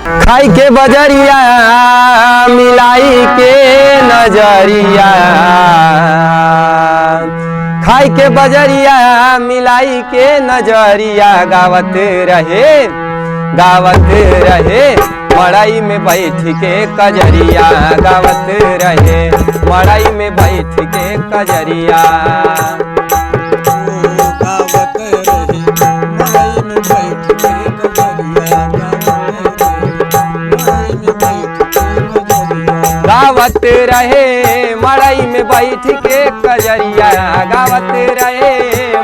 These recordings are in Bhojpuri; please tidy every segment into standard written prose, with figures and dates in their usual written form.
खाई के बजरिया मिलाई के नजरिया, खाई के बजरिया मिलाई के नजरिया, गावत रहे मड़ाई में बैठ के कजरिया, गावत रहे मड़ाई में बैठ के कजरिया। गावत रहे मड़ाई में बैठ के कजरिया, गावत रहे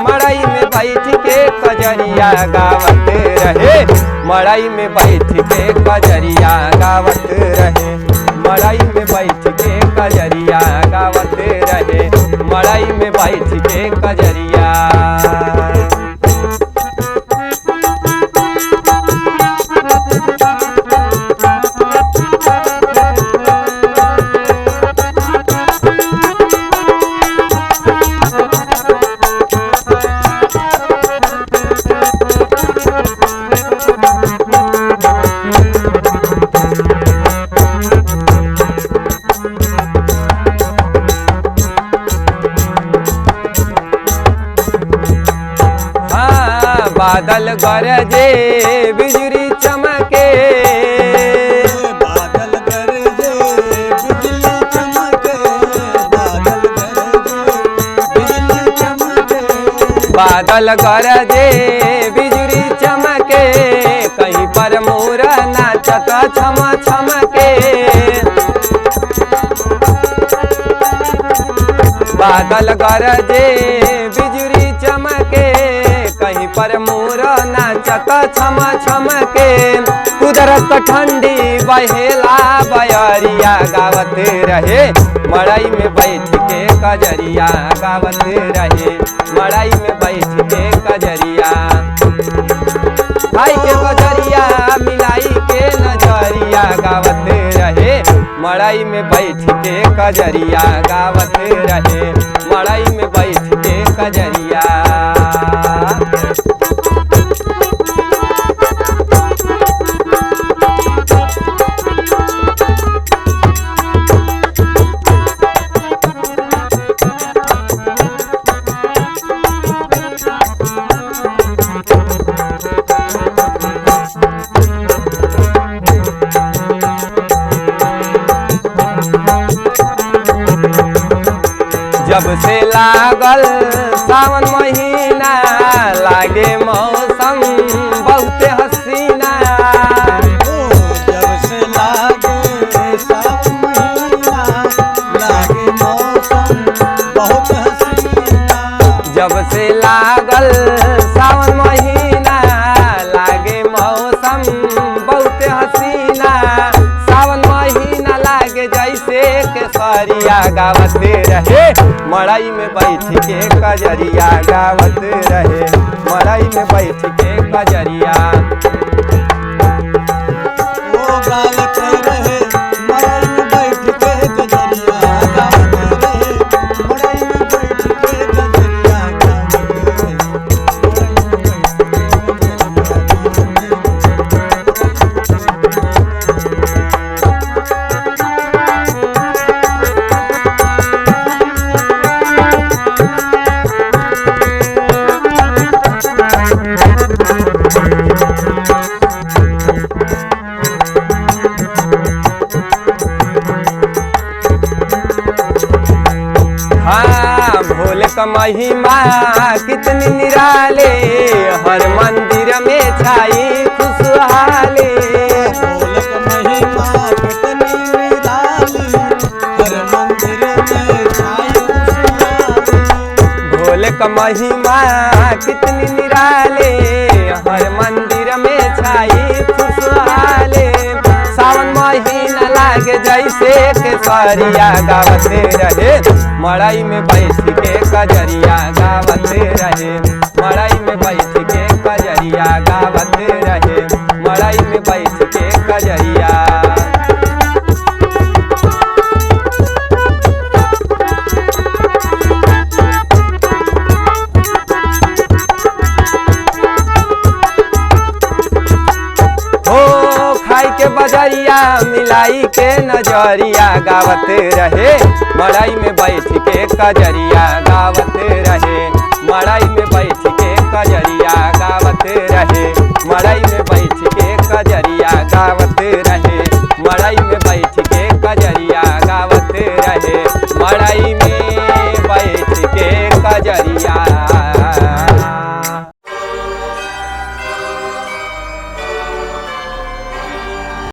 मड़ाई में बैठ के कजरिया, गावत रहे मड़ाई में बैठ के कजरिया, गावत रहे मड़ाई में बैठ के कजरिया, गावत रहे मड़ाई में बैठ के कजरिया। बादल गरजे बिजली चमके, बादल गरजे बिजली चमके, बादल गरजे बिजली चमके, बादल गरजे बिजली चमके, कहीं पर मोर नाचत छम छमके, बादल गरजे बिजली चमके, कहीं पर मोर नाचत छम छमके, कुदरत ठंडी बहेला बयरिया, गावत रहे मड़ाई में बैठ के कजरिया, गावत रहे मड़ाई में बैठ के कजरिया। खाई के बजरिया मिलाई के नजरिया, गावत रहे मड़ाई में बैठ के कजरिया, गावत रहे मड़ाई में बैठ के कजरिया। जब से लागल सावन महीना, लागे मौसम बहुत हसीना, जब से लागे सावन महीना, लागे मौसम बहुत हसीना, जब से लागल सावन महीना, लागे मौसम बहुत हसीना, सावन महीना लागे जैसे केसरिया, गावत रहे मड़ाई में बैठ के कजरिया, गावत रहे मड़ाई में बैठ के कजरिया। ओ गावत रहे मड़ाई में बैठ के कजरिया, गावत रहे मड़ाई में बैठ के कजरिया, गावत रहे मड़ाई हाँ, भोले का महिमा कितनी निराले, हर मंदिर में छाई खुशहाली, भोले का महिमा कितनी निराली, हर मंदिर में छाई खुशहाली, भोले का महिमा कितनी निराले, हर मंदिर में छाई खुशहाली, सावन महीना लागे जैसे केसरिया, गावत रहे मड़ाई में बैठ के कजरिया, गावत रहे मड़ाई में बैठ के कजरिया, गावत रहे मड़ाई में बैठ के कजरिया। नजरिया मिलाई के नजरिया गावत रहे मड़ई में बैठ के कजरिया गावत रहे मड़ई में बैठ के कजरिया गावत रहे मड़ई में बैठ के कजरिया गावत